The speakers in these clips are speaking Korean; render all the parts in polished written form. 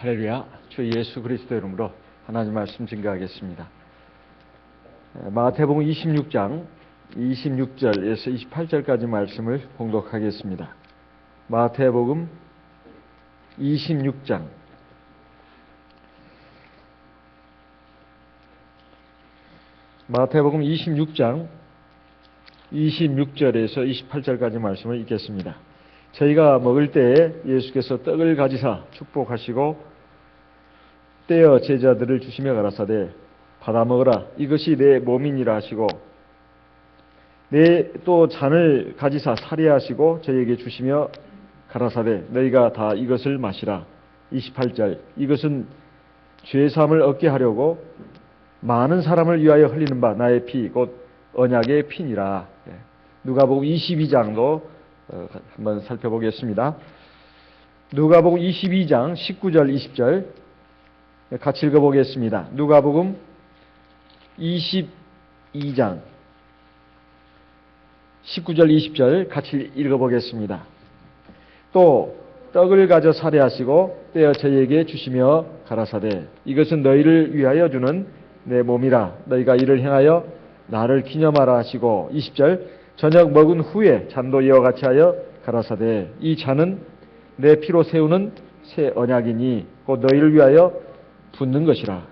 할렐루야. 주 예수 그리스도 이름으로 하나님 말씀 증거하겠습니다. 마태복음 26장 26절에서 28절까지 말씀을 봉독하겠습니다. 마태복음 26장 26절에서 28절까지 말씀을 읽겠습니다. 저희가 먹을 때에 예수께서 떡을 가지사 축복하시고 떼어 제자들을 주시며 가라사대 받아 먹으라 이것이 내 몸이니라 하시고 또 잔을 가지사 사례하시고 저희에게 주시며 가라사대 너희가 다 이것을 마시라. 28절 이것은 죄사함을 얻게 하려고 많은 사람을 위하여 흘리는 바 나의 피 곧 언약의 피니라. 누가복음 22장도 한번 살펴보겠습니다. 누가복음 22장 19절 20절 같이 읽어보겠습니다. 누가복음 22장 19절 20절 같이 읽어보겠습니다. 또 떡을 가져 사례하시고 떼어 저희에게 주시며 가라사대 이것은 너희를 위하여 주는 내 몸이라 너희가 이를 행하여 나를 기념하라 하시고 20절 저녁 먹은 후에 잔도 이와 같이 하여 가라사대 이 잔은 내 피로 세우는 새 언약이니 곧 너희를 위하여 붓는 것이라.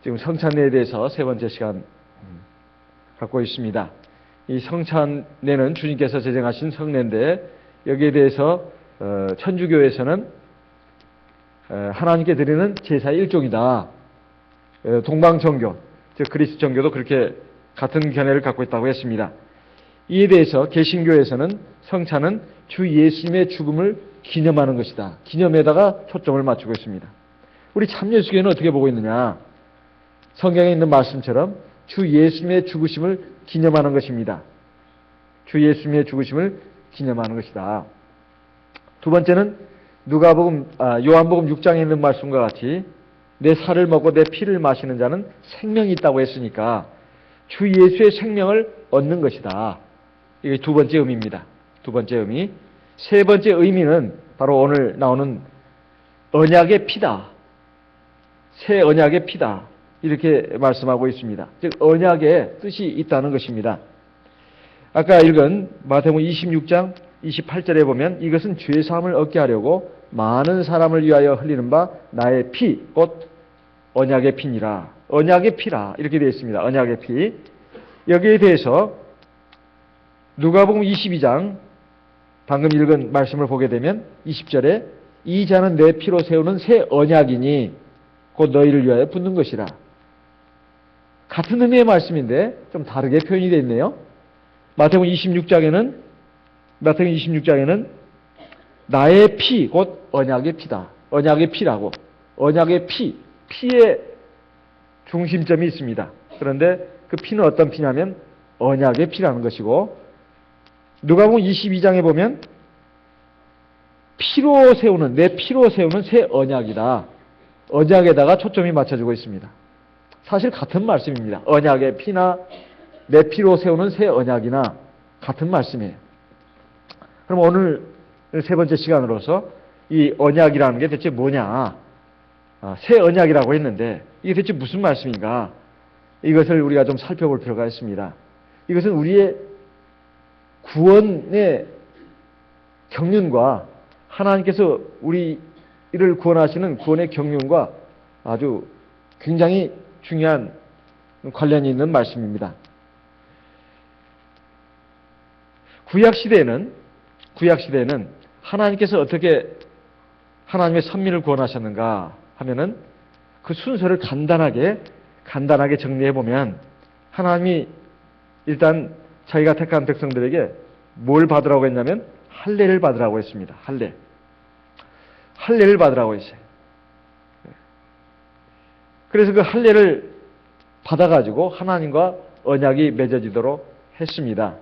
지금 성찬례에 대해서 세 번째 시간 갖고 있습니다. 이 성찬례는 주님께서 제정하신 성례인데 여기에 대해서 천주교에서는 하나님께 드리는 제사의 일종이다. 동방정교, 즉 그리스 정교도 그렇게 같은 견해를 갖고 있다고 했습니다. 이에 대해서 개신교에서는 성찬은 주 예수님의 죽음을 기념하는 것이다. 기념에다가 초점을 맞추고 있습니다. 우리 참예수교회는 어떻게 보고 있느냐? 성경에 있는 말씀처럼 주 예수님의 죽으심을 기념하는 것입니다. 주 예수님의 죽으심을 기념하는 것이다. 두 번째는 요한복음 6장에 있는 말씀과 같이 내 살을 먹고 내 피를 마시는 자는 생명이 있다고 했으니까 주 예수의 생명을 얻는 것이다. 이게 두 번째 의미입니다. 두 번째 의미. 세 번째 의미는 바로 오늘 나오는 언약의 피다. 새 언약의 피다. 이렇게 말씀하고 있습니다. 즉 언약의 뜻이 있다는 것입니다. 아까 읽은 마태복음 26장 28절에 보면 이것은 죄사함을 얻게 하려고 많은 사람을 위하여 흘리는 바 나의 피, 곧 언약의 피니라. 언약의 피라. 이렇게 되어 있습니다. 언약의 피. 여기에 대해서 누가복음 22장 방금 읽은 말씀을 보게 되면 20절에 이 잔은 내 피로 세우는 새 언약이니 곧 너희를 위하여 붓는 것이라. 같은 의미의 말씀인데 좀 다르게 표현이 되어 있네요. 마태복음 26장에는 나의 피, 곧 언약의 피다. 언약의 피라고. 언약의 피, 피의 중심점이 있습니다. 그런데 그 피는 어떤 피냐면 언약의 피라는 것이고 누가복음 22장에 보면 내 피로 세우는 새 언약이다. 언약에다가 초점이 맞춰지고 있습니다. 사실 같은 말씀입니다. 언약의 피나 내 피로 세우는 새 언약이나 같은 말씀이에요. 그럼 오늘 세 번째 시간으로서 이 언약이라는 게 대체 뭐냐? 새 언약이라고 했는데 이게 대체 무슨 말씀인가? 이것을 우리가 좀 살펴볼 필요가 있습니다. 이것은 우리의 구원의 경륜과 하나님께서 우리를 구원하시는 구원의 경륜과 아주 굉장히 중요한 관련이 있는 말씀입니다. 구약시대에는 하나님께서 어떻게 하나님의 선민을 구원하셨는가 하면은 그 순서를 간단하게 정리해보면 하나님이 일단 자기가 택한 백성들에게 뭘 받으라고 했냐면 할례를 받으라고 했습니다. 할례를 받으라고 했어요. 그래서 그 할례를 받아가지고 하나님과 언약이 맺어지도록 했습니다.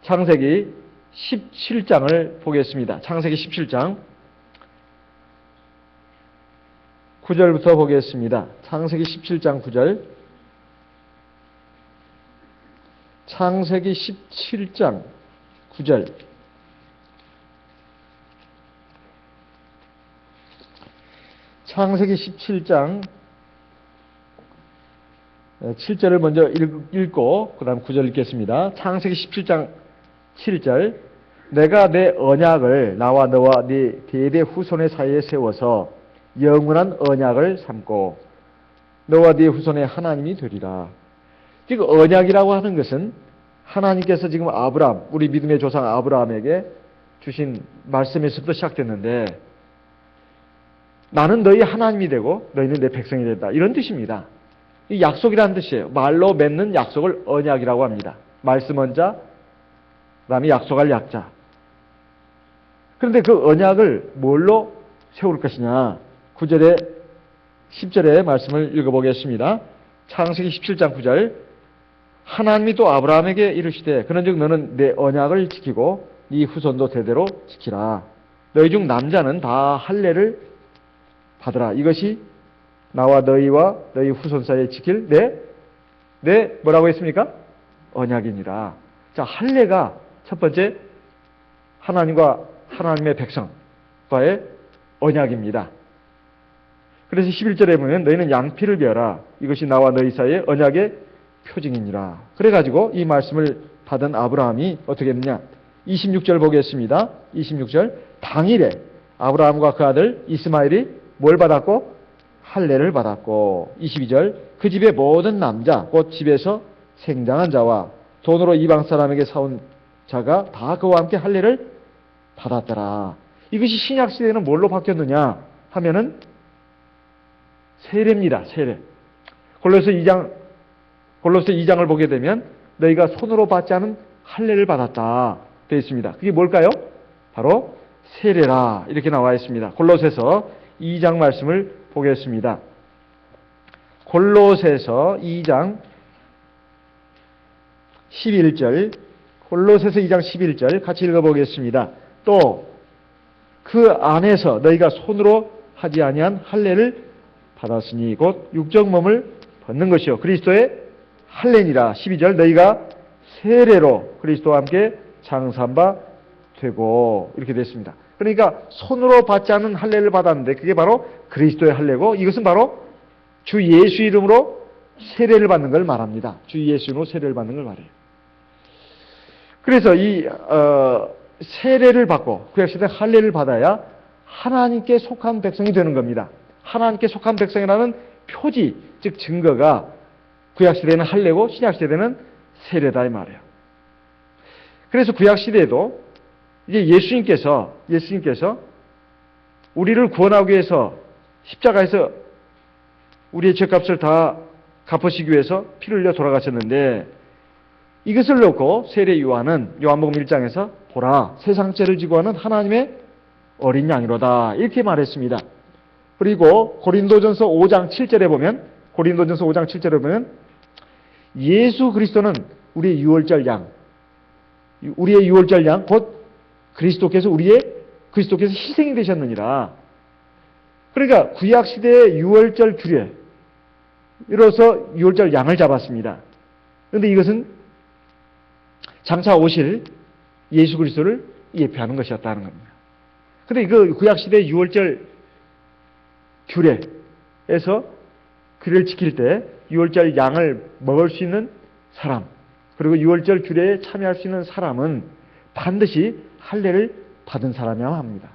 창세기 17장을 보겠습니다. 창세기 17장 9절부터 보겠습니다. 창세기 17장 9절. 창세기 17장 9절. 창세기 17장 7절을 먼저 읽고 그 다음 9절 읽겠습니다. 창세기 17장 7절 내가 내 언약을 나와 너와 네 대대 후손의 사이에 세워서 영원한 언약을 삼고 너와 네 후손의 하나님이 되리라. 지금 언약이라고 하는 것은 하나님께서 지금 아브라함, 우리 믿음의 조상 아브라함에게 주신 말씀에서부터 시작됐는데 나는 너희 하나님이 되고 너희는 내 백성이 된다. 이런 뜻입니다. 이 약속이라는 뜻이에요. 말로 맺는 약속을 언약이라고 합니다. 말씀 원자, 그 다음에 약속할 약자. 그런데 그 언약을 뭘로 세울 것이냐. 9절에 10절의 말씀을 읽어보겠습니다. 창세기 17장 9절 하나님이 또 아브라함에게 이르시되 그런즉 너는 내 언약을 지키고 네 후손도 대대로 지키라. 너희 중 남자는 다 할례를 받으라. 이것이 나와 너희와 너희 후손 사이에 지킬 내 뭐라고 했습니까? 언약이니라. 자, 할례가 첫 번째 하나님과 하나님의 백성과의 언약입니다. 그래서 11절에 보면 너희는 양피를 베어라. 이것이 나와 너희 사이의 언약의 표징이니라. 그래가지고 이 말씀을 받은 아브라함이 어떻게 했느냐. 26절 보겠습니다. 26절 당일에 아브라함과 그 아들 이스마엘이 뭘 받았고? 할례를 받았고 22절 그 집의 모든 남자 곧 집에서 생장한 자와 돈으로 이방 사람에게 사온 자가 다 그와 함께 할례를 받았더라. 이것이 신약 시대에는 뭘로 바뀌었느냐 하면은 세례입니다. 세례. 골로새 2장을 보게 되면 너희가 손으로 받지 않은 할례를 받았다 되어 있습니다. 그게 뭘까요? 바로 세례라 이렇게 나와 있습니다. 골로새서 2장 말씀을 보겠습니다. 골로새서 2장 11절 골로새서 2장 11절 같이 읽어보겠습니다. 또 그 안에서 너희가 손으로 하지 아니한 할례를 받았으니 곧 육적 몸을 벗는 것이요 그리스도의 할례니라. 12절 너희가 세례로 그리스도와 함께 장사한 바 되고 이렇게 됐습니다. 그러니까 손으로 받지 않은 할례를 받았는데 그게 바로 그리스도의 할례고 이것은 바로 주 예수 이름으로 세례를 받는 걸 말합니다. 주 예수 이름으로 세례를 받는 걸 말해요. 그래서 이 세례를 받고 구약시대 할례를 받아야 하나님께 속한 백성이 되는 겁니다. 하나님께 속한 백성이라는 표지, 즉 증거가 구약시대는 할례고 신약시대는 세례다 이 말이에요. 그래서 구약시대에도 이제 예수님께서 우리를 구원하기 위해서 십자가에서 우리의 죄값을 다 갚으시기 위해서 피를 흘려 돌아가셨는데 이것을 놓고 세례 요한은 요한복음 1장에서 보라 세상 죄를 지고 하는 하나님의 어린 양이로다 이렇게 말했습니다. 그리고 고린도전서 5장 7절에 보면 예수 그리스도는 우리의 유월절 양 곧 그리스도께서 희생이 되셨느니라. 그러니까 구약 시대의 유월절 규례로서 유월절 양을 잡았습니다. 그런데 이것은 장차 오실 예수 그리스도를 예표하는 것이었다는 겁니다. 그런데 그 구약 시대의 유월절 규례에서 규례를 지킬 때 유월절 양을 먹을 수 있는 사람 그리고 유월절 규례에 참여할 수 있는 사람은 반드시 할례를 받은 사람이어야 합니다.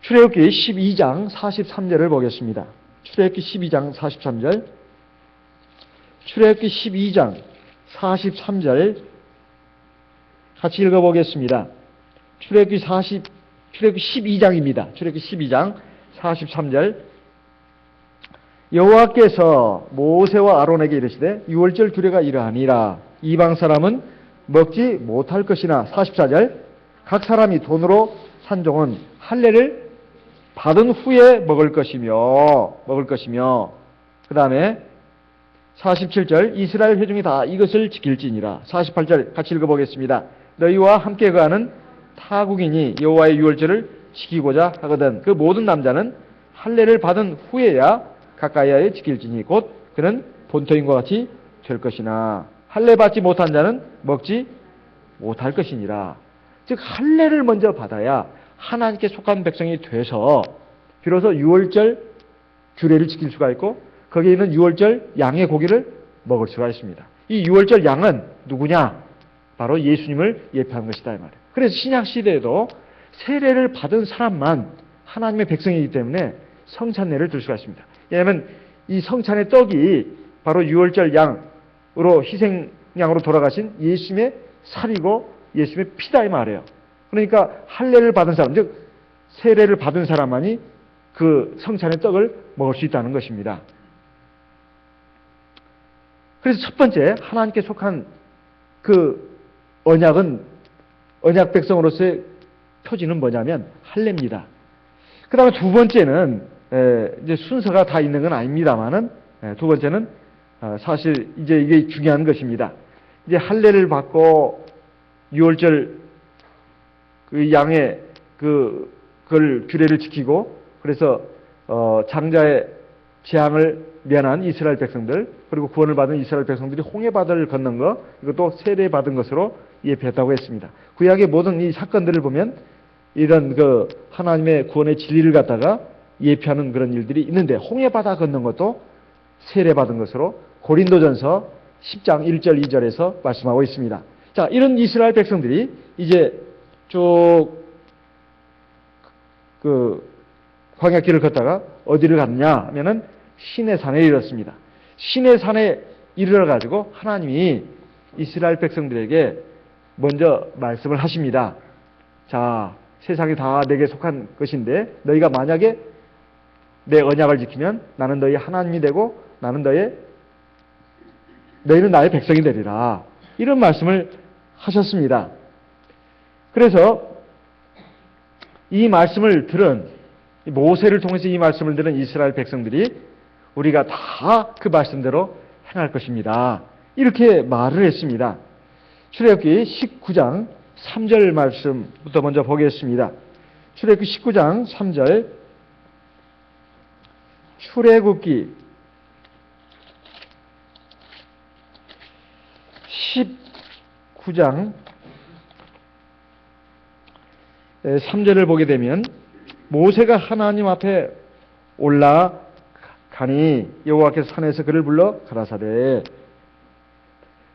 출애굽기 12장 43절을 보겠습니다. 출애굽기 12장 43절 출애굽기 12장 43절 같이 읽어보겠습니다. 출애굽기 12장입니다. 출애굽기 12장 43절 여호와께서 모세와 아론에게 이르시되 유월절 규례가 이러하니라 이방 사람은 먹지 못할 것이나 44절 각 사람이 돈으로 산 종은 할례를 받은 후에 먹을 것이며 그 다음에 47절 이스라엘 회중이 다 이것을 지킬지니라. 48절 같이 읽어보겠습니다. 너희와 함께 거하는 타국인이 여호와의 유월절을 지키고자 하거든 그 모든 남자는 할례를 받은 후에야 가까이하여 지킬지니 곧 그는 본토인과 같이 될 것이나 할례 받지 못한 자는 먹지 못할 것이니라. 즉 할례를 먼저 받아야 하나님께 속한 백성이 돼서 비로소 유월절 규례를 지킬 수가 있고 거기에 있는 유월절 양의 고기를 먹을 수가 있습니다. 이 유월절 양은 누구냐? 바로 예수님을 예표한 것이다 이 말이에요. 그래서 신약 시대에도 세례를 받은 사람만 하나님의 백성이기 때문에 성찬례를 들 수가 있습니다. 왜냐하면 이 성찬의 떡이 바로 유월절 양으로 희생양으로 돌아가신 예수님의 살이고 예수님의 피다 이 말이에요. 그러니까 할례를 받은 사람, 즉 세례를 받은 사람만이 그 성찬의 떡을 먹을 수 있다는 것입니다. 그래서 첫 번째 하나님께 속한 그 언약 백성으로서의 표지는 뭐냐면 할례입니다. 그 다음에 두 번째는 이제 순서가 다 있는 건 아닙니다만은 두 번째는 사실 이제 이게 중요한 것입니다. 이제 할례를 받고 유월절 그 양의 그걸 규례를 지키고 그래서 장자의 재앙을 면한 이스라엘 백성들 그리고 구원을 받은 이스라엘 백성들이 홍해바다를 건넌 것 이것도 세례 받은 것으로 예표했다고 했습니다. 구약의 모든 이 사건들을 보면 이런 그 하나님의 구원의 진리를 갖다가 예표하는 그런 일들이 있는데 홍해바다 건넌 것도 세례 받은 것으로 고린도전서 10장 1절 2절에서 말씀하고 있습니다. 자, 이런 이스라엘 백성들이 이제 쭉 그 광야길을 걷다가 어디를 갔느냐 하면은 시내산에 이르렀습니다. 시내산에 이르러 가지고 하나님이 이스라엘 백성들에게 먼저 말씀을 하십니다. 자, 세상이 다 내게 속한 것인데 너희가 만약에 내 언약을 지키면 나는 너희 하나님이 되고 나는 너희는 나의 백성이 되리라. 이런 말씀을 하셨습니다. 그래서 이 말씀을 들은 모세를 통해서 이 말씀을 들은 이스라엘 백성들이 우리가 다 그 말씀대로 행할 것입니다. 이렇게 말을 했습니다. 출애굽기 19장 3절 말씀부터 먼저 보겠습니다. 출애굽기 19장 3절 출애굽기 19장 3절을 보게 되면 모세가 하나님 앞에 올라가니 여호와께서 산에서 그를 불러 가라사대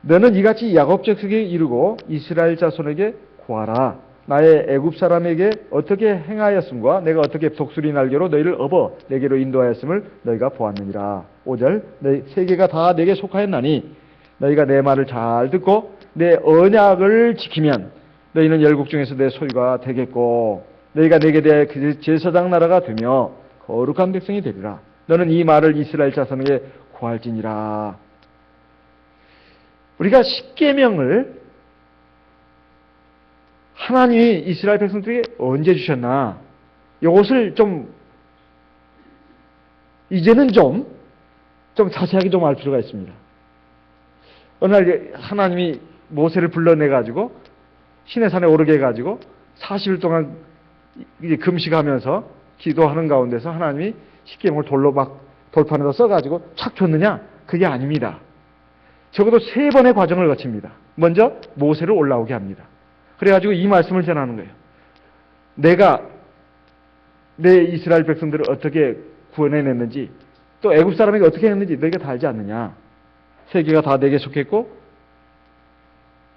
너는 이같이 야곱 족속에 이르고 이스라엘 자손에게 구하라. 나의 애굽 사람에게 어떻게 행하였음과 내가 어떻게 독수리 날개로 너희를 업어 내게로 인도하였음을 너희가 보았느니라. 5절 너희 세계가 다 내게 속하였나니 너희가 내 말을 잘 듣고 내 언약을 지키면 너희는 열국 중에서 내 소유가 되겠고 너희가 내게 대해 제사장 나라가 되며 거룩한 백성이 되리라. 너는 이 말을 이스라엘 자손에게 구할지니라. 우리가 십계명을 하나님이 이스라엘 백성들에게 언제 주셨나? 이것을 이제는 좀 자세하게 좀 알 필요가 있습니다. 어느 날 하나님이 모세를 불러내가지고 시내산에 오르게 해가지고 40일 동안 이제 금식하면서 기도하는 가운데서 하나님이 십계명을 돌로 막 돌판에다 써가지고 착 줬느냐? 그게 아닙니다. 적어도 3번의 과정을 거칩니다. 먼저 모세를 올라오게 합니다. 그래가지고 이 말씀을 전하는 거예요. 내가 내 이스라엘 백성들을 어떻게 구원해냈는지 또 애굽 사람에게 어떻게 했는지 너희가 다 알지 않느냐. 세계가 다 내게 속했고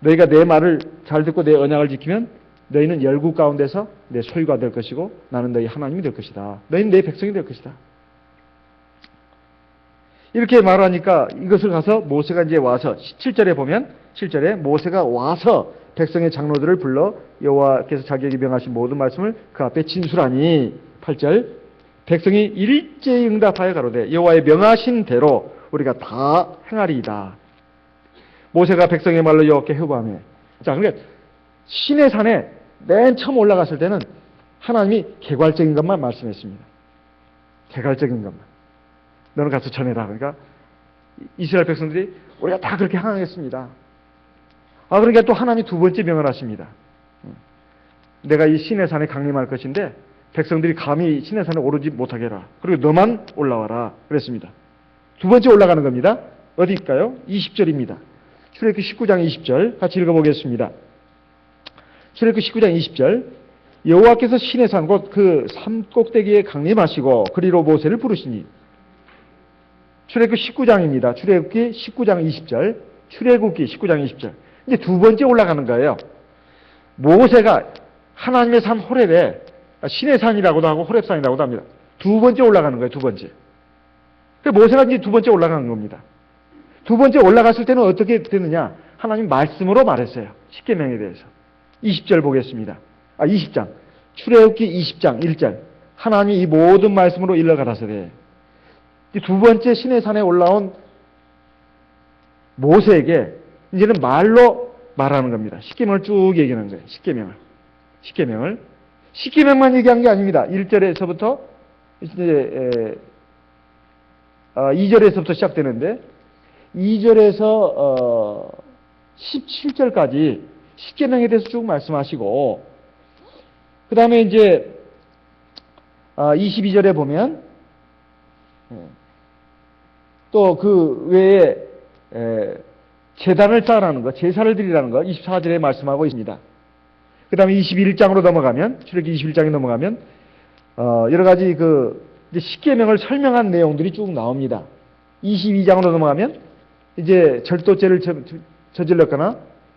너희가 내 말을 잘 듣고 내 언약을 지키면 너희는 열국 가운데서 내 소유가 될 것이고 나는 너희 하나님이 될 것이다. 너희는 내 백성이 될 것이다. 이렇게 말하니까 이것을 가서 모세가 이제 와서 7절에 보면 7절에 모세가 와서 백성의 장로들을 불러 여호와께서 자기에게 명하신 모든 말씀을 그 앞에 진술하니 8절 백성이 일제히 응답하여 가로되 여호와의 명하신 대로 우리가 다 행하리이다. 모세가 백성의 말로 여호와께 회부하며 자 그러니까 시내산에 맨 처음 올라갔을 때는 하나님이 개괄적인 것만 말씀했습니다. 개괄적인 것만. 너는 가서 전해라. 그러니까 이스라엘 백성들이 우리가 다 그렇게 행하겠습니다. 그러니까 또 하나님이 두 번째 명을 하십니다. 내가 이 시내산에 강림할 것인데 백성들이 감히 시내산에 오르지 못하게 해라. 그리고 너만 올라와라. 그랬습니다. 두 번째 올라가는 겁니다. 어디일까요? 20절입니다. 출애굽기 19장 20절 같이 읽어보겠습니다. 출애굽기 19장 20절 여호와께서 시내산 곧 그 산꼭대기에 강림하시고 그리로 모세를 부르시니. 출애굽기 19장입니다. 출애굽기 19장 20절. 출애굽기 19장 20절. 이제 두 번째 올라가는 거예요. 모세가 하나님의 산 호렙에 시내산이라고도 하고 호렙산이라고도 합니다. 두 번째 올라가는 거예요. 두 번째. 모세가 이제 두 번째 올라간 겁니다. 두 번째 올라갔을 때는 어떻게 되느냐? 하나님 말씀으로 말했어요. 십계명에 대해서. 20절 보겠습니다. 20장. 출애굽기 20장 1절. 하나님이 이 모든 말씀으로 일러 가라사대. 두 번째 시내산에 올라온 모세에게 이제는 말로 말하는 겁니다. 십계명을 쭉 얘기하는 거예요. 십계명만 얘기한 게 아닙니다. 1절에서부터 이제 2절에서부터 시작되는데 2절에서 17절까지 십계명에 대해서 쭉 말씀하시고 그 다음에 이제 22절에 보면 또 그 외에 제단을 쌓으라는 것, 제사를 드리라는 것 24절에 말씀하고 있습니다. 그 다음에 21장으로 넘어가면 출애굽기 21장에 넘어가면 여러 가지 그 십계명을 설명한 내용들이 쭉 나옵니다. 22장으로 넘어가면 이제 절도죄를 저질렀거나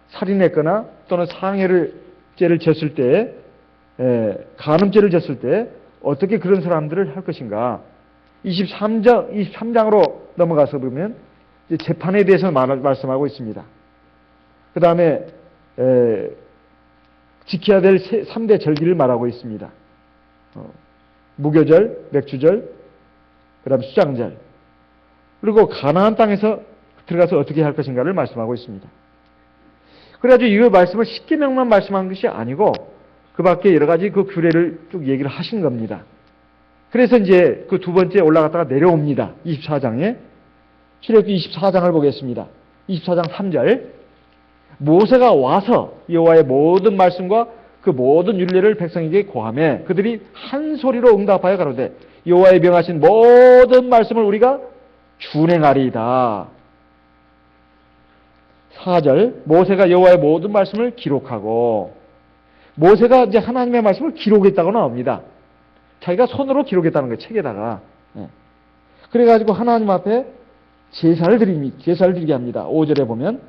살인했거나 또는 상해죄를 졌을 때 간음죄를 졌을 때 어떻게 그런 사람들을 할 것인가. 23장으로 넘어가서 보면 이제 재판에 대해서 말씀하고 있습니다. 그 다음에 지켜야 될 3대 절기를 말하고 있습니다. 무교절, 맥주절, 그 다음에 수장절, 그리고 가나안 땅에서 들어가서 어떻게 할 것인가를 말씀하고 있습니다. 그래가지고 이 말씀을 십계명만 말씀한 것이 아니고 그 밖에 여러 가지 그 규례를 쭉 얘기를 하신 겁니다. 그래서 이제 그 두 번째 올라갔다가 내려옵니다. 24장에. 출애굽기 24장을 보겠습니다. 24장 3절. 모세가 와서 여호와의 모든 말씀과 그 모든 율례를 백성에게 고하매 그들이 한 소리로 응답하여 가로되 여호와의 명하신 모든 말씀을 우리가 준행하리이다. 4절. 모세가 여호와의 모든 말씀을 기록하고 모세가 이제 하나님의 말씀을 기록했다고 나옵니다. 자기가 손으로 기록했다는 거예요. 책에다가. 그래가지고 하나님 앞에 제사를 드리게 합니다. 5절에 보면.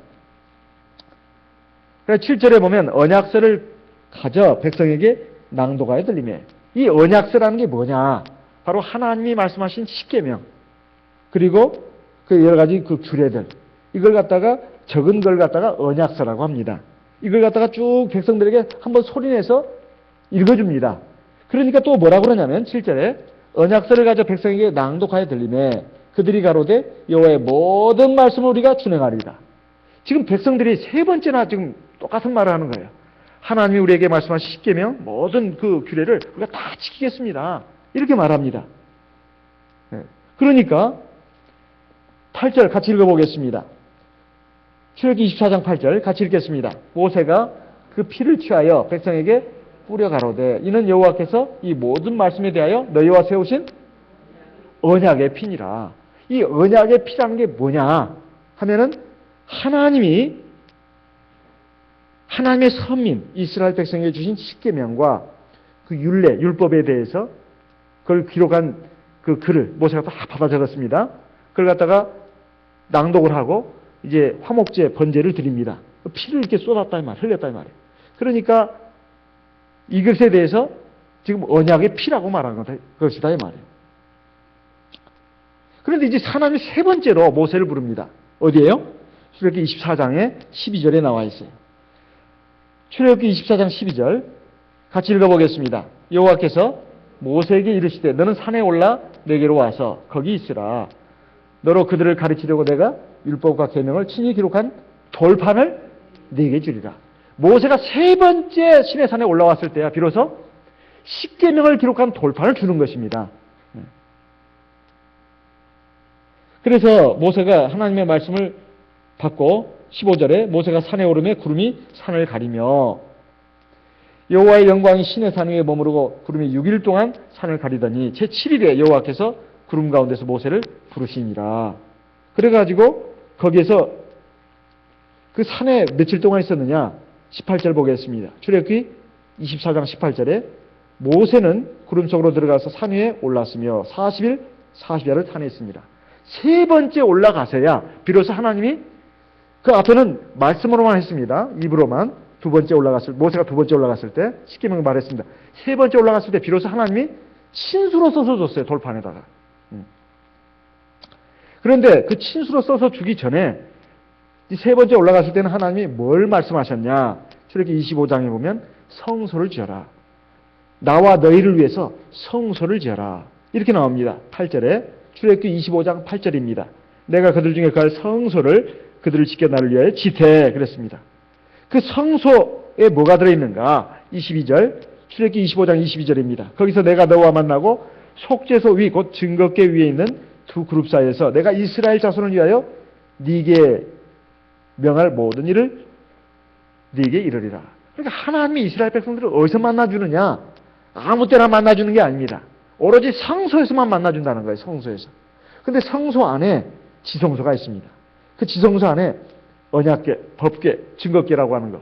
7절에 보면 언약서를 가져 백성에게 낭독하여 들리매. 이 언약서라는 게 뭐냐? 바로 하나님이 말씀하신 십계명 그리고 그 여러 가지 그 규례들 이걸 갖다가 적은 걸 갖다가 언약서라고 합니다. 이걸 갖다가 쭉 백성들에게 한번 소리내서 읽어줍니다. 그러니까 또 뭐라고 그러냐면 7절에 언약서를 가져 백성에게 낭독하여 들리매 그들이 가로되 여호와의 모든 말씀을 우리가 준행하리이다. 지금 백성들이 세 번째나 지금 똑같은 말을 하는 거예요. 하나님이 우리에게 말씀하신 십계명 모든 그 규례를 우리가 다 지키겠습니다. 이렇게 말합니다. 그러니까 8절 같이 읽어보겠습니다. 출애굽기 24장 8절 같이 읽겠습니다. 모세가 그 피를 취하여 백성에게 뿌려 가로되 이는 여호와께서 이 모든 말씀에 대하여 너희와 세우신 언약의 피니라. 이 언약의 피라는 게 뭐냐 하면은 하나님의 선민 이스라엘 백성에게 주신 십계명과 그 율례 율법에 대해서 그걸 기록한 그 글을 모세가 다 받아 적었습니다. 그걸 갖다가 낭독을 하고 이제 화목제 번제를 드립니다. 피를 이렇게 쏟았다 이 말, 흘렸다 이 말이에요. 그러니까 이것에 대해서 지금 언약의 피라고 말하는 것이다 이 말이에요. 그런데 이제 하나님이 세 번째로 모세를 부릅니다. 어디에요? 출애굽기 24장에 12절에 나와 있어요. 출애굽기 24장 12절 같이 읽어보겠습니다. 여호와께서 모세에게 이르시되 너는 산에 올라 내게로 와서 거기 있으라. 너로 그들을 가르치려고 내가 율법과 계명을 친히 기록한 돌판을 네게 주리라. 모세가 세 번째 시내산에 올라왔을 때야 비로소 십계명을 기록한 돌판을 주는 것입니다. 그래서 모세가 하나님의 말씀을 받고 15절에 모세가 산에 오르매 구름이 산을 가리며 여호와의 영광이 시내산 위에 머무르고 구름이 6일 동안 산을 가리더니 제7일에 여호와께서 구름 가운데서 모세를 부르시니라. 그래가지고 거기에서 그 산에 며칠 동안 있었느냐 18절 보겠습니다. 출애굽기 24장 18절에 모세는 구름 속으로 들어가서 산 위에 올랐으며 40일 40야를 탄했습니다. 세 번째 올라가서야 비로소 하나님이, 그 앞에는 말씀으로만 했습니다. 입으로만. 모세가 두 번째 올라갔을 때 십계명을 말했습니다. 세 번째 올라갔을 때 비로소 하나님이 친수로 써서 줬어요. 돌판에다가. 그런데 그 친수로 써서 주기 전에 세 번째 올라갔을 때는 하나님이 뭘 말씀하셨냐? 출애굽기 25장에 보면 성소를 지어라. 나와 너희를 위해서 성소를 지어라. 이렇게 나옵니다. 8절에 출애굽기 25장 8절입니다. 내가 그들 중에 그 성소를 그들을 지켜 나를 위하여 지되 그랬습니다. 그 성소에 뭐가 들어있는가? 22절 출애굽기 25장 22절입니다. 거기서 내가 너와 만나고 속죄소 위 곧 증거궤 위에 있는 두 그룹 사이에서 내가 이스라엘 자손을 위하여 네게 명할 모든 일을 네게 이르리라. 그러니까 하나님이 이스라엘 백성들을 어디서 만나주느냐? 아무 때나 만나주는 게 아닙니다. 오로지 성소에서만 만나준다는 거예요. 성소에서. 근데 성소 안에 지성소가 있습니다. 그 지성소 안에 언약궤, 법궤, 증거궤라고 하는 거.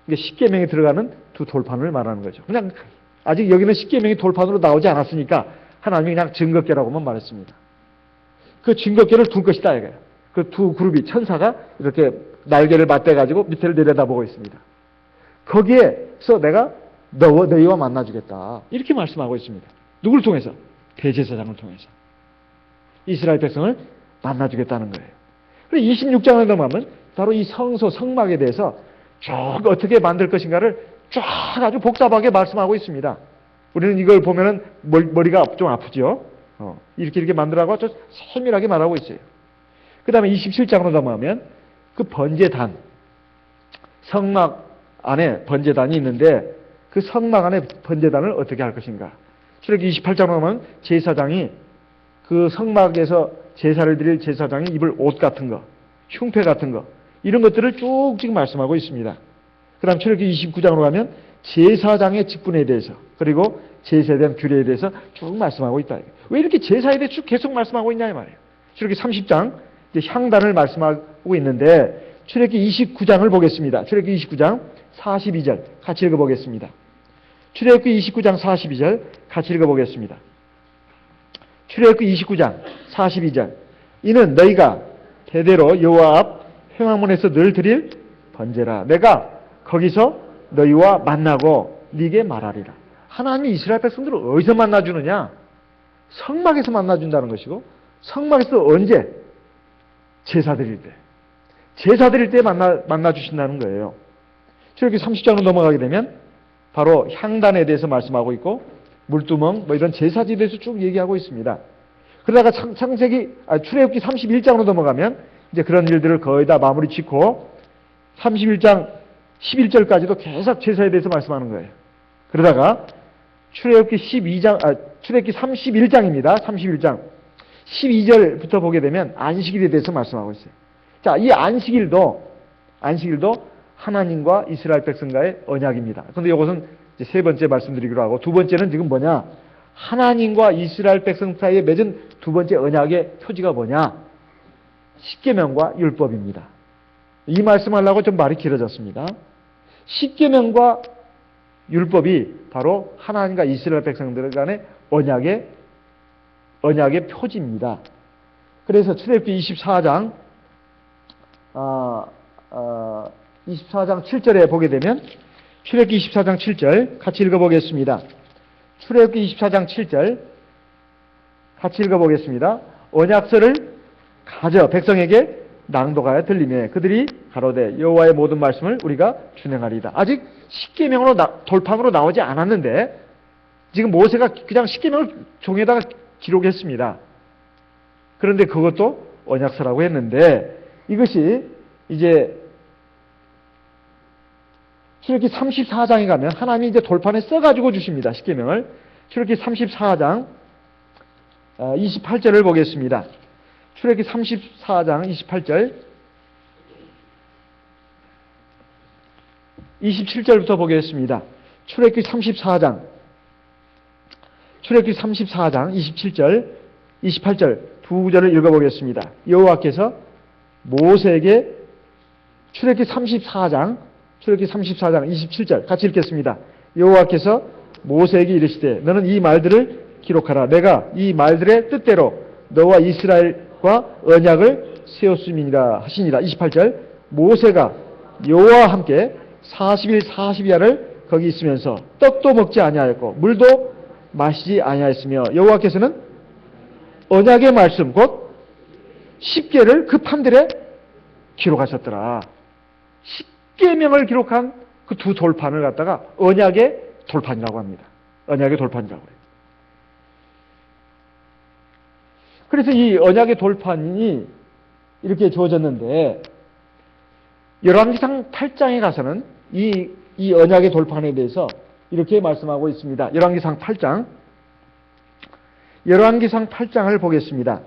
이게 십계명이 들어가는 두 돌판을 말하는 거죠. 그냥 아직 여기는 십계명이 돌판으로 나오지 않았으니까 하나님이 그냥 증거궤라고만 말했습니다. 그 증거궤를 둘 것이다 이거예요. 그 두 그룹이 천사가 이렇게 날개를 맞대가지고 밑을 내려다보고 있습니다. 거기에서 내가 너희와 만나주겠다. 이렇게 말씀하고 있습니다. 누굴 통해서? 대제사장을 통해서. 이스라엘 백성을 만나주겠다는 거예요. 그리고 26장을 넘어가면 바로 이 성소, 성막에 대해서 쭉 어떻게 만들 것인가를 쫙 아주 복잡하게 말씀하고 있습니다. 우리는 이걸 보면은 머리가 좀 아프죠? 이렇게 만들라고 아주 세밀하게 말하고 있어요. 그 다음에 27장으로 넘어가면 그 번제단, 성막 안에 번제단이 있는데 그 성막 안에 번제단을 어떻게 할 것인가. 출애굽기 28장으로 넘어가면 제사장이 그 성막에서 제사를 드릴 제사장이 입을 옷 같은 거, 흉패 같은 거, 이런 것들을 쭉 지금 말씀하고 있습니다. 그 다음 출애굽기 29장으로 가면 제사장의 직분에 대해서, 그리고 제사에 대한 규례에 대해서 쭉 말씀하고 있다. 왜 이렇게 제사에 대해 쭉 계속 말씀하고 있냐 이 말이에요. 출애굽기 30장 이제 향단을 말씀하고 있는데 출애굽기 29장을 보겠습니다. 출애굽기 29장 42절 같이 읽어보겠습니다. 출애굽기 29장 42절 같이 읽어보겠습니다. 출애굽기 29장 42절 이는 너희가 대대로 여호와 앞 회막문에서 늘 드릴 번제라. 내가 거기서 너희와 만나고 네게 말하리라. 하나님이 이스라엘 백성들을 어디서 만나주느냐? 성막에서 만나준다는 것이고, 성막에서 언제? 제사 드릴 때. 제사 드릴 때 만나주신다는 거예요. 출애굽기 30장으로 넘어가게 되면 바로 향단에 대해서 말씀하고 있고, 물두멍 이런 제사지에 대해서 쭉 얘기하고 있습니다. 그러다가 출애굽기 31장으로 넘어가면 이제 그런 일들을 거의 다 마무리 짓고 31장 11절까지도 계속 제사에 대해서 말씀하는 거예요. 그러다가 출애굽기 31장입니다. 31장 12절부터 보게 되면 안식일에 대해서 말씀하고 있어요. 자, 이 안식일도 하나님과 이스라엘 백성과의 언약입니다. 그런데 이것은 이제 세 번째 말씀드리기로 하고, 두 번째는 지금 뭐냐? 하나님과 이스라엘 백성 사이에 맺은 두 번째 언약의 표지가 뭐냐? 십계명과 율법입니다. 이 말씀하려고 좀 말이 길어졌습니다. 십계명과 율법이 바로 하나님과 이스라엘 백성들 간의 언약의 표지입니다. 그래서 출애굽기 24장 7절에 보게 되면 출애굽기 24장 7절 같이 읽어보겠습니다. 출애굽기 24장 7절 같이 읽어보겠습니다. 언약서를 가져 백성에게 낭독하여 들리매 그들이 가로되 여호와의 모든 말씀을 우리가 준행하리이다. 아직 십계명으로 돌판으로 나오지 않았는데 지금 모세가 그냥 십계명을 종에다가 기록했습니다. 그런데 그것도 언약서라고 했는데 이것이 이제 출애굽기 34장에 가면 하나님이 이제 돌판에 써가지고 주십니다. 십계명을. 출애굽기 34장 28절을 보겠습니다. 출애굽기 34장 28절 27절부터 보겠습니다. 출애굽기 34장 27절 28절 두 구절을 읽어보겠습니다. 여호와께서 모세에게 출애굽기 34장 27절 같이 읽겠습니다. 여호와께서 모세에게 이르시되 너는 이 말들을 기록하라. 내가 이 말들의 뜻대로 너와 이스라엘과 언약을 세웠음이니라 하시니라. 28절 모세가 여호와와 함께 40일 40야를 거기 있으면서 떡도 먹지 아니하였고 물도 마시지 아니하였으며 여호와께서는 언약의 말씀 곧 10계를 그 판들에 기록하셨더라. 10계명을 기록한 그 두 돌판을 갖다가 언약의 돌판이라고 합니다. 언약의 돌판이라고 해요. 그래서 이 언약의 돌판이 이렇게 주어졌는데 열왕기상 8장에 가서는 이 언약의 돌판에 대해서 이렇게 말씀하고 있습니다. 열왕기상 8장. 열왕기상 8장을 보겠습니다.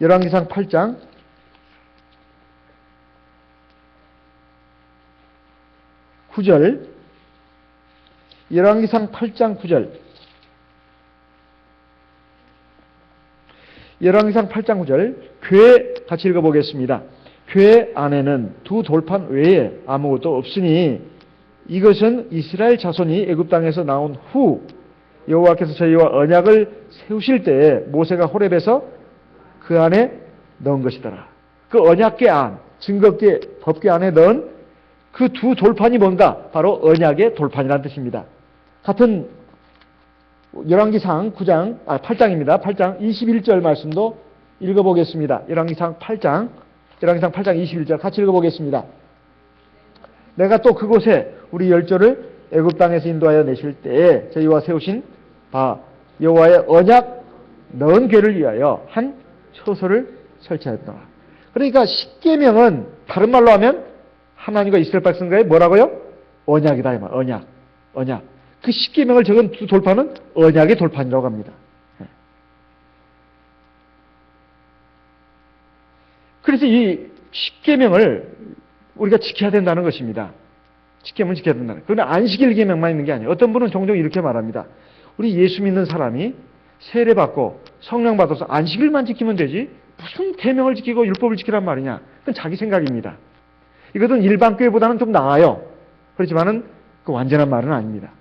열왕기상 8장 9절. 열왕기상 8장 9절. 열왕기상 8장 9절. 궤 같이 읽어보겠습니다. 궤 안에는 두 돌판 외에 아무것도 없으니 이것은 이스라엘 자손이 애굽 땅에서 나온 후 여호와께서 저희와 언약을 세우실 때에 모세가 호렙에서 그 안에 넣은 것이더라. 그 언약궤 안, 증거궤, 법궤 안에 넣은 그 두 돌판이 뭔가? 바로 언약의 돌판이라는 뜻입니다. 같은 열왕기상 8장입니다. 8장 21절 말씀도 읽어보겠습니다. 열왕기상 8장 21절 같이 읽어보겠습니다. 내가 또 그곳에 우리 열조를 애굽 땅에서 인도하여 내실 때에 저희와 세우신 바 여호와의 언약 넣은 궤를 위하여 한 처소를 설치하였다. 그러니까 십계명은 다른 말로 하면 하나님과 이스라엘 백성과의 뭐라고요? 언약이다 이 말. 언약. 그 십계명을 적은 두 돌판은 언약의 돌판이라고 합니다. 그래서 이 십계명을 우리가 지켜야 된다는 것입니다. 십계명을 지켜야 된다는. 그러나 안식일 계명만 있는 게 아니에요. 어떤 분은 종종 이렇게 말합니다. 우리 예수 믿는 사람이 세례 받고 성령 받아서 안식일만 지키면 되지 무슨 계명을 지키고 율법을 지키란 말이냐. 그건 자기 생각입니다. 이것은 일반 교회보다는 좀 나아요. 그렇지만은 그 완전한 말은 아닙니다.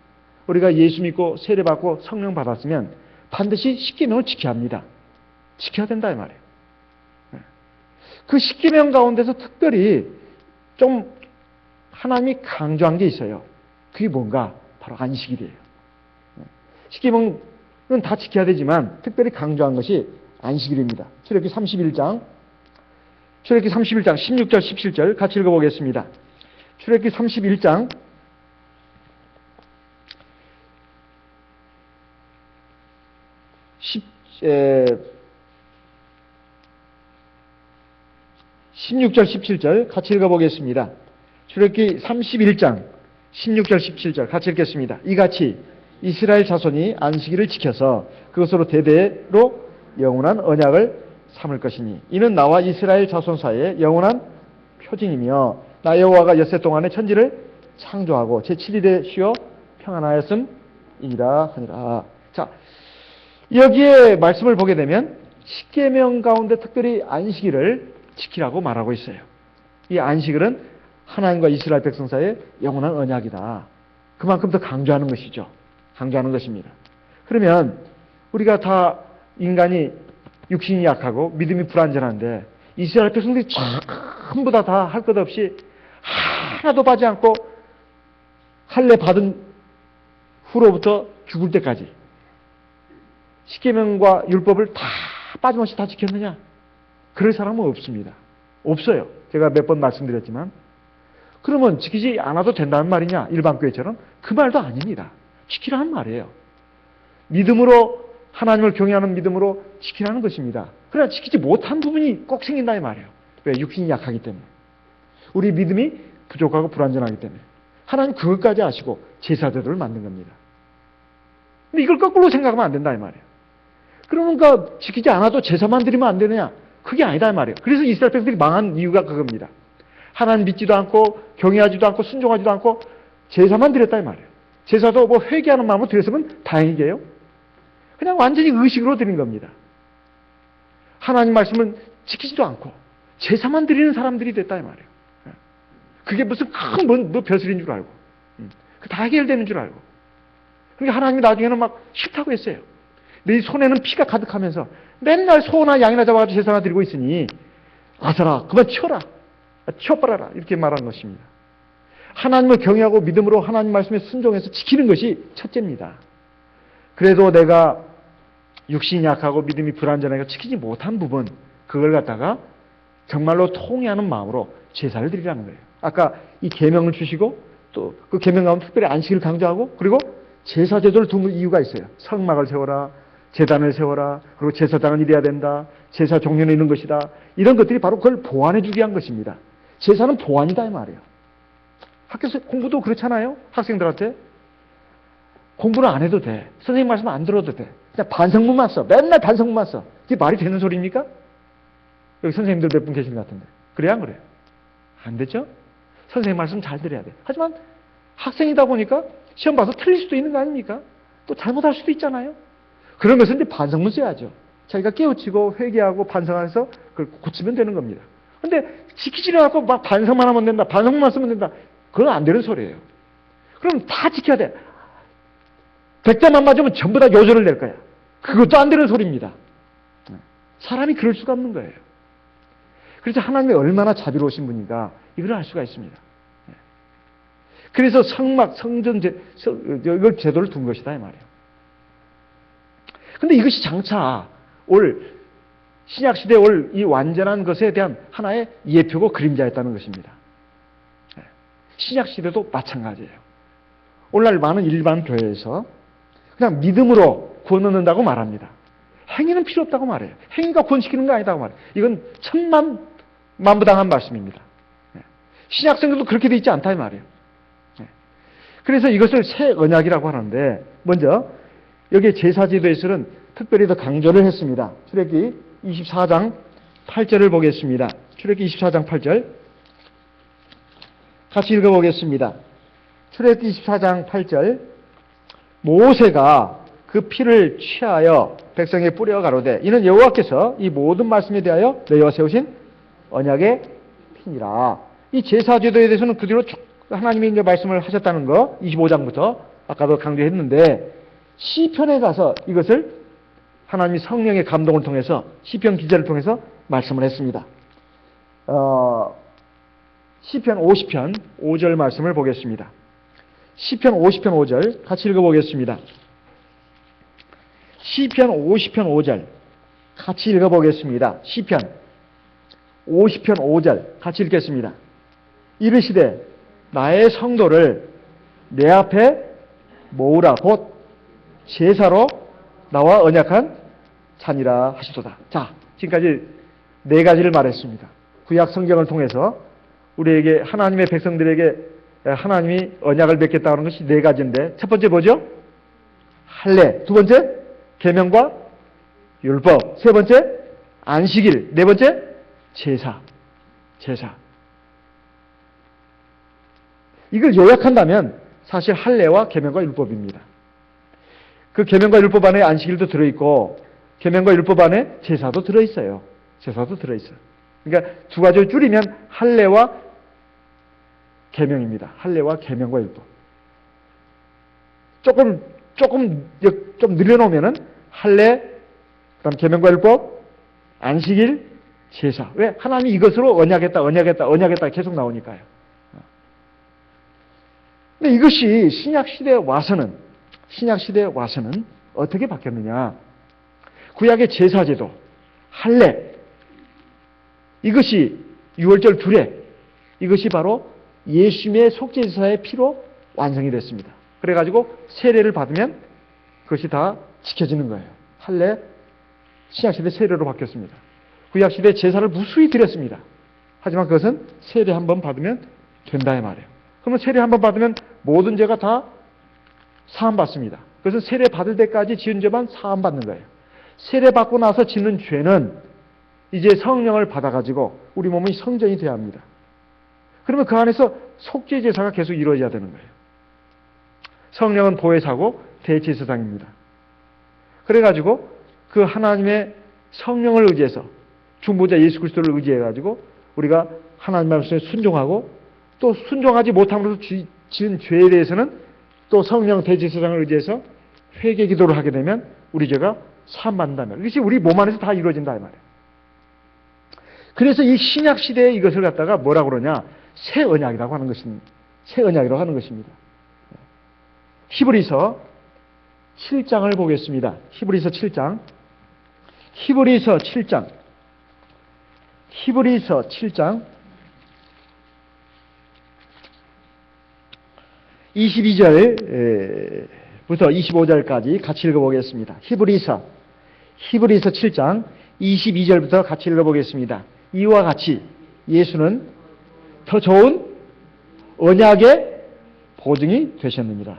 우리가 예수 믿고 세례 받고 성령 받았으면 반드시 십계명을 지켜야 합니다. 지켜야 된다 이 말이에요. 그 십계명 가운데서 특별히 좀 하나님이 강조한 게 있어요. 그게 뭔가? 바로 안식일이에요. 십계명은 다 지켜야 되지만 특별히 강조한 것이 안식일입니다. 출애굽기 31장 16절 17절 같이 읽어보겠습니다. 출애굽기 31장 16절 17절 같이 읽어보겠습니다. 출애굽기 31장 16절 17절 같이 읽겠습니다. 이같이 이스라엘 자손이 안식일을 지켜서 그것으로 대대로 영원한 언약을 삼을 것이니 이는 나와 이스라엘 자손 사이에 영원한 표징이며 나 여호와가 엿새 동안에 천지를 창조하고 제7일에 쉬어 평안하였음이니라 하니라. 자, 여기에 말씀을 보게 되면 십계명 가운데 특별히 안식일을 지키라고 말하고 있어요. 이 안식일은 하나님과 이스라엘 백성 사이의 영원한 언약이다. 그만큼 더 강조하는 것이죠. 강조하는 것입니다. 그러면 우리가 다 인간이 육신이 약하고 믿음이 불완전한데 이스라엘 백성들이 전부 다 할 것 없이 하나도 빠지 않고 할례 받은 후로부터 죽을 때까지 십계명과 율법을 다 빠짐없이 다 지켰느냐? 그럴 사람은 없습니다. 없어요. 제가 몇 번 말씀드렸지만 그러면 지키지 않아도 된다는 말이냐? 일반 교회처럼 그 말도 아닙니다. 지키라는 말이에요. 믿음으로 하나님을 경외하는 믿음으로 지키라는 것입니다. 그러나 지키지 못한 부분이 꼭 생긴다 이 말이에요. 왜? 육신이 약하기 때문에. 우리 믿음이 부족하고 불완전하기 때문에. 하나님 그것까지 아시고 제사제도를 만든 겁니다. 근데 이걸 거꾸로 생각하면 안 된다 이 말이에요. 그러니까 지키지 않아도 제사만 드리면 안 되느냐? 그게 아니다 이 말이에요. 그래서 이스라엘 백성들이 망한 이유가 그겁니다. 하나님 믿지도 않고 경외하지도 않고 순종하지도 않고 제사만 드렸다 이 말이에요. 제사도 뭐 회개하는 마음으로 드렸으면 다행이게요. 그냥 완전히 의식으로 드린 겁니다. 하나님 말씀은 지키지도 않고 제사만 드리는 사람들이 됐다 이 말이에요. 그게 무슨 큰 뭐 벼슬인 줄 알고 다 해결되는 줄 알고 그러니까 하나님이 나중에는 막 싫다고 했어요. 네 손에는 피가 가득하면서 맨날 소나 양이나 잡아가지고 제사 하나 드리고 있으니 아사라 그만 치워라. 치워버려라. 이렇게 말하는 것입니다. 하나님을 경외하고 믿음으로 하나님 말씀에 순종해서 지키는 것이 첫째입니다. 그래도 내가 육신이 약하고 믿음이 불완전하니까 지키지 못한 부분, 그걸 갖다가 정말로 통회하는 마음으로 제사를 드리라는 거예요. 아까 이 계명을 주시고 또 그 계명 가운데 특별히 안식을 강조하고 그리고 제사 제도를 둔 이유가 있어요. 성막을 세워라, 제단을 세워라, 그리고 제사장은 이래야 된다, 제사 종료는 이런 것이다. 이런 것들이 바로 그걸 보완해 주기 위한 것입니다. 제사는 보완이다 이 말이에요. 학교에서 공부도 그렇잖아요. 학생들한테 공부를 안 해도 돼. 선생님 말씀 안 들어도 돼. 그냥 반성문만 써. 맨날 반성문만 써. 이게 말이 되는 소리입니까? 여기 선생님들 몇 분 계신 것 같은데. 그래야 안 그래요? 안 되죠? 선생님 말씀 잘 들어야 돼. 하지만 학생이다 보니까 시험 봐서 틀릴 수도 있는 거 아닙니까? 또 잘못할 수도 있잖아요. 그런 것은 이제 반성문 써야죠. 자기가 깨우치고 회개하고 반성해서 그걸 고치면 되는 겁니다. 근데 지키지 않고 막 반성만 하면 된다. 반성만 쓰면 된다. 그건 안 되는 소리예요. 그럼 다 지켜야 돼. 100대만 맞으면 전부 다 요절을 낼 거야. 그것도 안 되는 소리입니다. 사람이 그럴 수가 없는 거예요. 그래서 하나님이 얼마나 자비로우신 분인가 이걸 알 수가 있습니다. 그래서 성막, 성전, 이걸 제도를 둔 것이다 이 말이에요. 근데 이것이 장차 올 신약시대에 올 이 완전한 것에 대한 하나의 예표고 그림자였다는 것입니다. 신약시대도 마찬가지예요. 오늘날 많은 일반 교회에서 그냥 믿음으로 구원 얻는다고 말합니다. 행위는 필요 없다고 말해요. 행위가 구원시키는 거 아니다고 말해요. 이건 천만부당한 말씀입니다. 신약성경도 그렇게 돼 있지 않다 이 말이에요. 그래서 이것을 새 언약이라고 하는데 먼저 여기 제사제도에서는 특별히 더 강조를 했습니다. 출애굽기 24장 8절을 보겠습니다. 출애굽기 24장 8절 같이 읽어보겠습니다. 출애굽기 24장 8절 모세가 그 피를 취하여 백성에 뿌려 가로되 이는 여호와께서 이 모든 말씀에 대하여 너희와 세우신 언약의 피니라. 이 제사제도에 대해서는 그 뒤로 하나님이 이제 말씀을 하셨다는 거 25장부터 아까도 강조했는데 시편에 가서 이것을 하나님이 성령의 감동을 통해서 시편 기자를 통해서 말씀을 했습니다. 시편 50편 5절 말씀을 보겠습니다. 시편 50편 5절 같이 읽어보겠습니다. 시편 50편 5절 같이 읽어보겠습니다. 시편 50편 5절 같이 읽겠습니다. 이르시되 나의 성도를 내 앞에 모으라 곧 제사로 나와 언약한 잔이라 하시도다. 자, 지금까지 네 가지를 말했습니다. 구약 성경을 통해서 우리에게 하나님의 백성들에게 하나님이 언약을 맺겠다는 것이 네 가지인데 첫 번째 뭐죠? 할례. 두 번째 계명과 율법. 세 번째 안식일. 네 번째 제사. 이걸 요약한다면 사실 할례와 계명과 율법입니다. 그 계명과 율법 안에 안식일도 들어있고 계명과 율법 안에 제사도 들어있어요. 그러니까 두 가지를 줄이면 할례와 계명입니다. 할례와 계명과 율법. 조금 좀 늘려놓으면은 할례, 그다음 계명과 율법, 안식일, 제사. 왜? 하나님이 이것으로 언약했다 계속 나오니까요. 근데 이것이 신약 시대에 와서는 어떻게 바뀌었느냐? 구약의 제사제도, 할례, 이것이 유월절 두례, 이것이 바로 예수님의 속죄제사의 피로 완성이 됐습니다. 그래가지고 세례를 받으면 그것이 다 지켜지는 거예요. 할례, 신약시대 세례로 바뀌었습니다. 구약시대 제사를 무수히 드렸습니다. 하지만 그것은 세례 한번 받으면 된다 이 말이에요. 그러면 세례 한번 받으면 모든 죄가 다 사함받습니다. 그것은 세례 받을 때까지 지은 죄만 사함받는 거예요. 세례 받고 나서 짓는 죄는 이제 성령을 받아가지고 우리 몸이 성전이 되어야 합니다. 그러면 그 안에서 속죄 제사가 계속 이루어져야 되는 거예요. 성령은 보혜사고 대제사장입니다. 그래가지고 그 하나님의 성령을 의지해서 중보자 예수 그리스도를 의지해가지고 우리가 하나님 말씀에 순종하고 또 순종하지 못함으로써 지은 죄에 대해서는 또 성령 대제사장을 의지해서 회개 기도를 하게 되면 우리 죄가 사함받는다면 이것이 우리 몸 안에서 다 이루어진다 이 말이에요. 그래서 이 신약 시대에 이것을 갖다가 뭐라고 그러냐? 새 언약이라고 하는 것입니다. 새 언약이라고 하는 것입니다. 히브리서 7장을 보겠습니다. 히브리서 7장. 히브리서 7장. 히브리서 7장 22절부터 25절까지 같이 읽어보겠습니다. 히브리서 7장 22절부터 같이 읽어보겠습니다. 이와 같이 예수는 더 좋은 언약의 보증이 되셨느니라.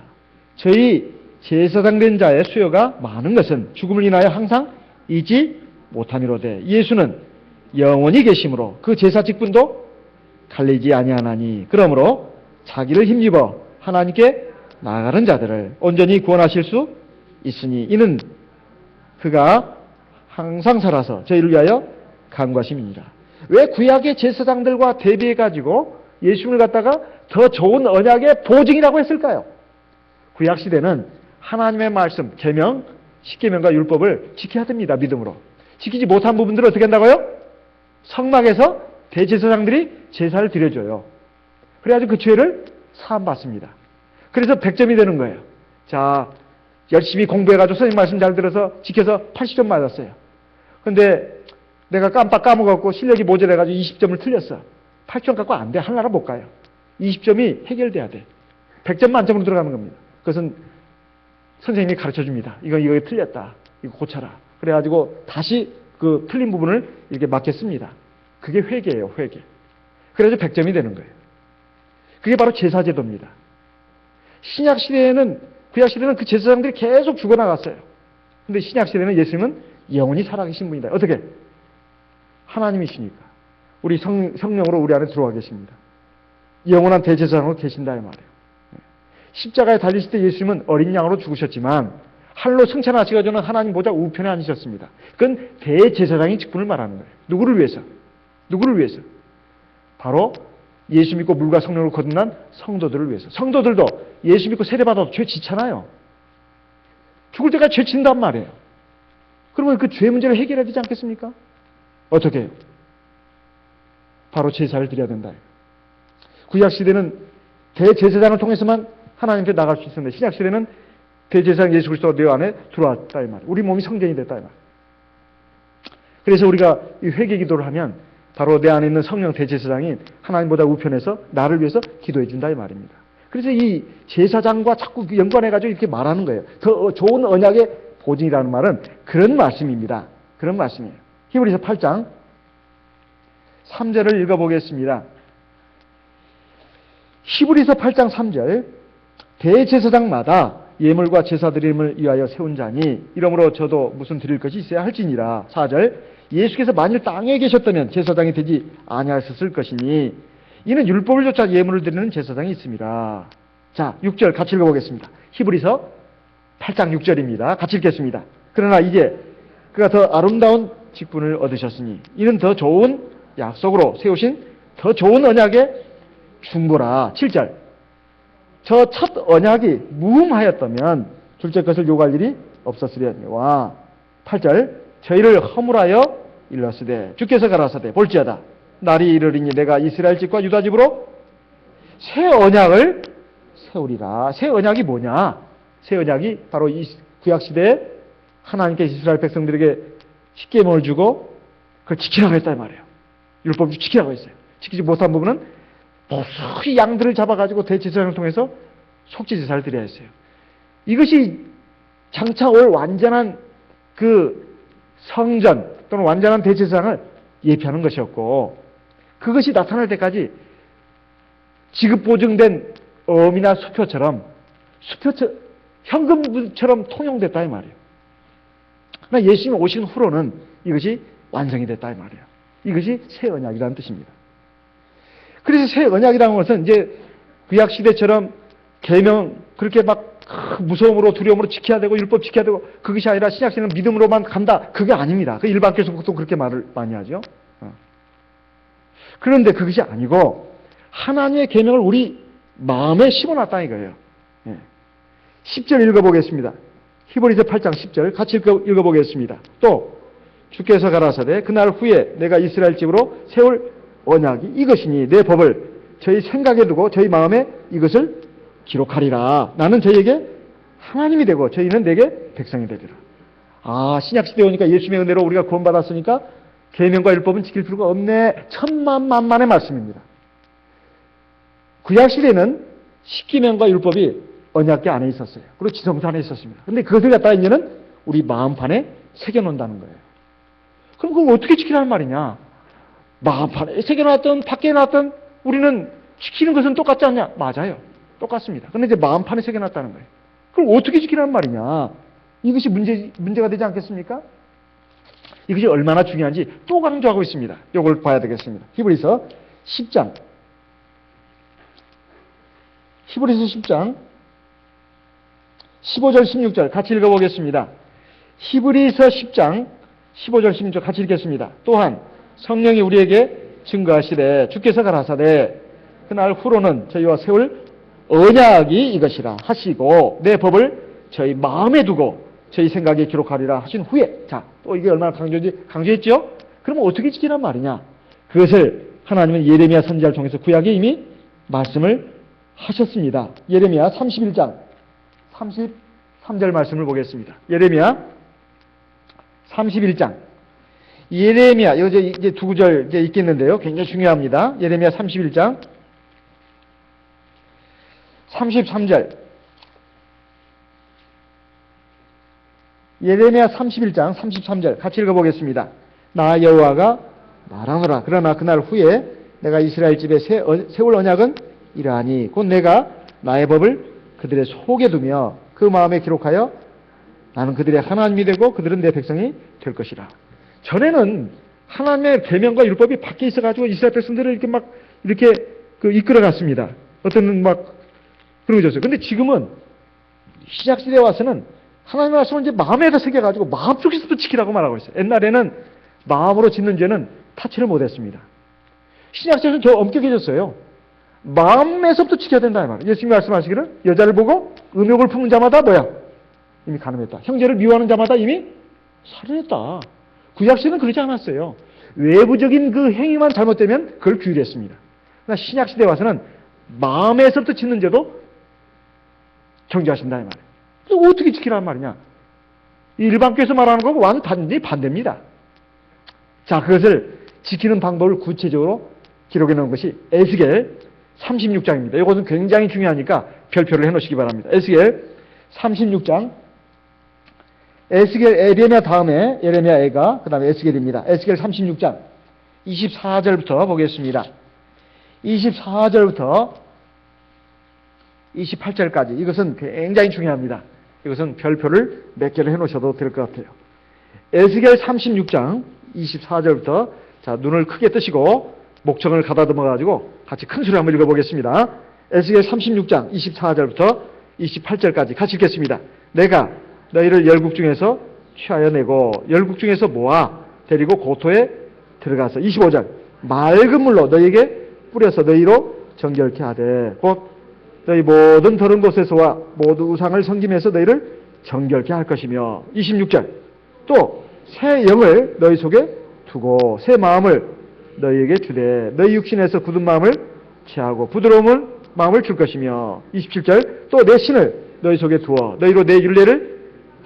저희 제사장된 자의 수요가 많은 것은 죽음을 인하여 항상 잊지 못함이로되 예수는 영원히 계심으로 그 제사 직분도 갈리지 아니하나니 그러므로 자기를 힘입어 하나님께 나아가는 자들을 온전히 구원하실 수 있으니 이는 그가 항상 살아서 저희를 위하여 간구하심이니라. 왜 구약의 제사장들과 대비해가지고 예수를 갖다가 더 좋은 언약의 보증이라고 했을까요? 구약 시대는 하나님의 말씀, 계명, 십계명과 율법을 지켜야 됩니다. 믿음으로. 지키지 못한 부분들을 어떻게 한다고요? 성막에서 대제사장들이 제사를 드려줘요. 그래가지고 그 죄를 사함받습니다. 그래서 100점이 되는 거예요. 자, 열심히 공부해가지고 선생님 말씀 잘 들어서 지켜서 80점 맞았어요. 근데 내가 깜빡 까먹었고 실력이 모자라가지고 20점을 틀렸어. 8점 갖고 안 돼. 하나라 못 가요. 20점이 해결돼야 돼. 100점 만점으로 들어가는 겁니다. 그것은 선생님이 가르쳐 줍니다. 이거 틀렸다. 이거 고쳐라. 그래가지고 다시 그 틀린 부분을 이렇게 맞겠습니다. 그게 회개예요, 회개. 그래서 100점이 되는 거예요. 그게 바로 제사제도입니다. 신약시대에는, 구약시대는 그 제사장들이 계속 죽어나갔어요. 근데 신약시대는 예수님은 영원히 살아계신 분이다. 어떻게? 하나님이시니까. 우리 성령으로 우리 안에 들어와 계십니다. 영원한 대제사장으로 계신다, 이 말이에요. 십자가에 달리실 때 예수님은 어린 양으로 죽으셨지만, 할로 승천하시가지고는 하나님 보좌 우편에 앉으셨습니다. 그건 대제사장의 직분을 말하는 거예요. 누구를 위해서? 누구를 위해서? 바로 예수 믿고 물과 성령으로 거듭난 성도들을 위해서. 성도들도 예수 믿고 세례받아도 죄 짓잖아요. 죽을 때까지 죄 짓는단 말이에요. 그러면 그 죄 문제를 해결해야 되지 않겠습니까? 어떻게 해요? 바로 제사를 드려야 된다. 구약시대는 대제사장을 통해서만 하나님께 나갈 수 있었는데 신약시대는 대제사장 예수 그리스도가 내 안에 들어왔다 이 말이에요. 우리 몸이 성전이 됐다 이 말이에요. 그래서 우리가 이 회개 기도를 하면 바로 내 안에 있는 성령 대제사장이 하나님보다 우편에서 나를 위해서 기도해 준다 이 말입니다. 그래서 이 제사장과 자꾸 연관해가지고 이렇게 말하는 거예요. 더 좋은 언약의 보증이라는 말은 그런 말씀입니다. 그런 말씀이에요. 히브리서 8장 3절을 읽어보겠습니다. 히브리서 8장 3절 대제사장마다 예물과 제사드림을 위하여 세운 자니 이러므로 저도 무슨 드릴 것이 있어야 할지니라. 4절 예수께서 만일 땅에 계셨다면 제사장이 되지 아니하셨을 것이니 이는 율법을 좇아 예물을 드리는 제사장이 있습니다. 자, 6절 같이 읽어보겠습니다. 히브리서 8장 6절입니다. 같이 읽겠습니다. 그러나 이제 그가 더 아름다운 직분을 얻으셨으니 이는 더 좋은 약속으로 세우신 더 좋은 언약의 중보라. 7절 저 첫 언약이 무음하였다면 둘째 것을 요구할 일이 없었으려니와 8절 저희를 허물하여 일렀으되 주께서 가라사대 볼지어다 날이 이르리니 내가 이스라엘 집과 유다 집으로 새 언약을 세우리라. 새 언약이 뭐냐? 새 언약이 바로 이 구약시대에 하나님께서 이스라엘 백성들에게 십계명을 주고 그걸 지키라고 했단 말이에요. 율법을 지키라고 했어요. 지키지 못한 부분은 무수히 양들을 잡아가지고 대제사장을 통해서 속죄제사를 드려야 했어요. 이것이 장차 올 완전한 그 성전 또는 완전한 대제사장을 예표하는 것이었고 그것이 나타날 때까지 지급 보증된 어미나 수표처럼 현금처럼 통용됐다 이 말이에요. 그러나 예수님이 오신 후로는 이것이 완성이 됐다 이 말이에요. 이것이 새 언약이라는 뜻입니다. 그래서 새 언약이라는 것은 이제 구약 시대처럼 계명 그렇게 막 무서움으로 두려움으로 지켜야 되고 율법 지켜야 되고 그것이 아니라 신약 시대는 믿음으로만 간다. 그게 아닙니다. 그 일반 교수도 그렇게 말을 많이 하죠. 그런데 그것이 아니고 하나님의 계명을 우리 마음에 심어놨다 이거예요. 10절 읽어보겠습니다. 히브리서 8장 10절 같이 읽어보겠습니다. 또 주께서 가라사대 그날 후에 내가 이스라엘 집으로 세울 언약이 이것이니 내 법을 저희 생각에 두고 저희 마음에 이것을 기록하리라. 나는 저희에게 하나님이 되고 저희는 내게 백성이 되리라. 신약시대에 오니까 예수님의 은혜로 우리가 구원받았으니까 계명과 율법은 지킬 필요가 없네. 천만만만의 말씀입니다. 구약시대는 십계명과 율법이 언약궤 안에 있었어요. 그리고 지성소 안에 있었습니다. 근데 그것을 갖다가 이제는 우리 마음판에 새겨놓는다는 거예요. 그럼 그걸 어떻게 지키라는 말이냐? 마음판에 새겨놨든 밖에 놨든 우리는 지키는 것은 똑같지 않냐? 맞아요. 똑같습니다. 그런데 이제 마음판에 새겨놨다는 거예요. 그럼 어떻게 지키라는 말이냐? 이것이 문제가 되지 않겠습니까? 이것이 얼마나 중요한지 또 강조하고 있습니다. 이걸 봐야 되겠습니다. 히브리서 10장 15절 16절 같이 읽어보겠습니다. 히브리서 10장 15절 16절 같이 읽겠습니다. 또한 성령이 우리에게 증거하시되 주께서 가라사대 그날 후로는 저희와 세울 언약이 이것이라 하시고 내 법을 저희 마음에 두고 저희 생각에 기록하리라 하신 후에 또 이게 얼마나 강조했죠? 그러면 어떻게 지키란 말이냐? 그것을 하나님은 예레미야 선지자를 통해서 구약에 이미 말씀을 하셨습니다. 예레미야 31장 33절 말씀을 보겠습니다. 예레미야 31장 예레미야 이제 두 구절 있겠는데요. 굉장히 중요합니다. 예레미야 31장 33절 예레미야 31장 33절 같이 읽어보겠습니다. 나 여호와가 말하노라. 그러나 그날 후에 내가 이스라엘 집에 세울 언약은 이러하니 곧 내가 나의 법을 그들의 속에 두며 그 마음에 기록하여 나는 그들의 하나님이 되고 그들은 내 백성이 될 것이라. 전에는 하나님의 계명과 율법이 밖에 있어가지고 이스라엘 백성들을 이렇게 이끌어갔습니다. 어떤 그런 거죠. 근데 지금은 신약시대에 와서는 하나님의 말씀을 이제 마음에다 새겨가지고 마음속에서도 지키라고 말하고 있어요. 옛날에는 마음으로 짓는 죄는 타치를 못했습니다. 신약시대에는 더 엄격해졌어요. 마음에서부터 지켜야 된다 이 말이에요. 예수님이 말씀하시기를 여자를 보고 음욕을 품은 자마다 이미 간음했다. 형제를 미워하는 자마다 이미 살인했다. 구약시대는 그러지 않았어요. 외부적인 그 행위만 잘못되면 그걸 규율했습니다. 그러나 신약시대에 와서는 마음에서부터 짓는 죄도 정죄하신다 이 말이에요. 그래서 어떻게 지키라는 말이냐? 일반교에서 말하는 거고 완전히 반대입니다. 그것을 지키는 방법을 구체적으로 기록해 놓은 것이 에스겔 36장입니다. 이것은 굉장히 중요하니까 별표를 해놓으시기 바랍니다. 에스겔 36장 에스겔 예레미야 다음에 예레미야가 그 다음에 에스겔입니다. 에스겔 36장 24절부터 보겠습니다. 24절부터 28절까지 이것은 굉장히 중요합니다. 이것은 별표를 몇 개를 해놓으셔도 될 것 같아요. 에스겔 36장 24절부터 눈을 크게 뜨시고 목청을 가다듬어 가지고 같이 큰 소리 한번 읽어보겠습니다. 에스겔 36장 24절부터 28절까지 같이 읽겠습니다. 내가 너희를 열국 중에서 취하여 내고 열국 중에서 모아 데리고 고토에 들어가서 25절 맑은 물로 너희에게 뿌려서 너희로 정결케 하되 곧 너희 모든 더러운 곳에서와 모두 우상을 섬김해서 너희를 정결케 할 것이며 26절 또 새 영을 너희 속에 두고 새 마음을 너희에게 주되 너희 육신에서 굳은 마음을 취하고 부드러운 마음을 줄 것이며 27절 또 내 신을 너희 속에 두어 너희로 내 율례를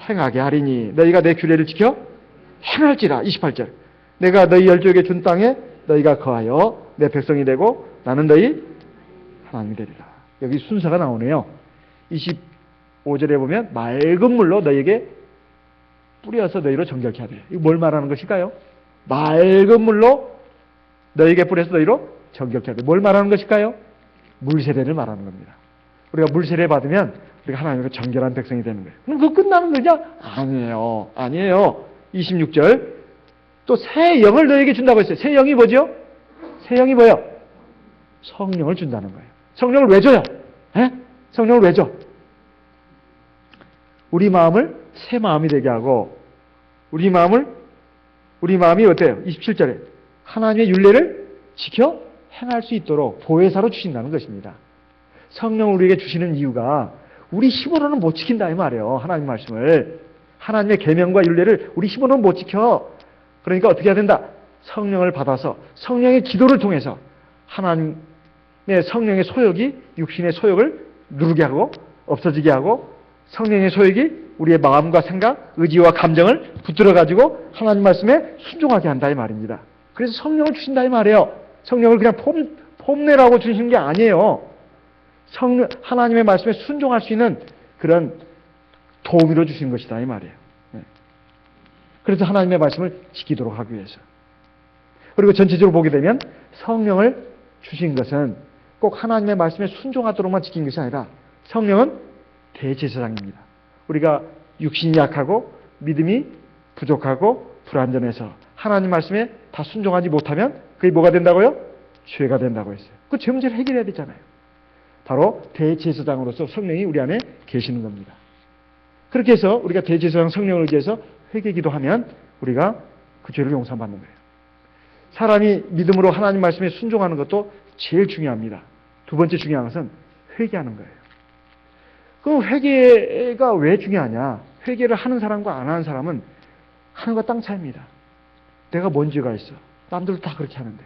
행하게 하리니 너희가 내 규례를 지켜 행할지라 28절 내가 너희 열조에게 준 땅에 너희가 거하여 내 백성이 되고 나는 너희 하나님이 되리라. 여기 순서가 나오네요. 25절에 보면 맑은 물로 너희에게 뿌려서 너희로 정결케 하되 이거 뭘 말하는 것일까요? 맑은 물로 너희에게 뿌려서 너희로 정결케 하되 뭘 말하는 것일까요? 물세례를 말하는 겁니다. 우리가 물세례 받으면 우리가 하나님과 정결한 백성이 되는 거예요. 그럼 그거 끝나는 거냐? 아니에요. 26절 또 새 영을 너희에게 준다고 했어요. 새 영이 뭐죠? 새 영이 뭐예요? 성령을 준다는 거예요. 성령을 왜 줘요? 성령을 왜 줘? 우리 마음을 새 마음이 되게 하고 우리 마음이 어때요? 27절에 하나님의 율례를 지켜 행할 수 있도록 보혜사로 주신다는 것입니다. 성령을 우리에게 주시는 이유가 우리 힘으로는 못 지킨다 이 말이에요. 하나님 말씀을. 하나님의 계명과 율례를 우리 힘으로는 못 지켜. 그러니까 어떻게 해야 된다? 성령을 받아서 성령의 기도를 통해서 하나님의 성령의 소욕이 육신의 소욕을 누르게 하고 없어지게 하고 성령의 소욕이 우리의 마음과 생각, 의지와 감정을 붙들어가지고 하나님 말씀에 순종하게 한다 이 말입니다. 그래서 성령을 주신다 이 말이에요. 성령을 그냥 폼내라고 주시는 게 아니에요. 하나님의 말씀에 순종할 수 있는 그런 도움으로 주신 것이다 이 말이에요. 그래서 하나님의 말씀을 지키도록 하기 위해서. 그리고 전체적으로 보게 되면 성령을 주신 것은 꼭 하나님의 말씀에 순종하도록만 지킨 것이 아니라 성령은 대제사장입니다. 우리가 육신이 약하고 믿음이 부족하고 불완전해서 하나님 말씀에 다 순종하지 못하면 그게 뭐가 된다고요? 죄가 된다고 했어요. 그 죄 문제를 해결해야 되잖아요. 바로 대제사장으로서 성령이 우리 안에 계시는 겁니다. 그렇게 해서 우리가 대제사장 성령을 의지해서 회개기도 하면 우리가 그 죄를 용서받는 거예요. 사람이 믿음으로 하나님 말씀에 순종하는 것도 제일 중요합니다. 두 번째 중요한 것은 회개하는 거예요. 그 회개가 왜 중요하냐? 회개를 하는 사람과 안 하는 사람은 하늘과 땅 차이입니다. 내가 뭔 죄가 있어? 남들도 다 그렇게 하는데.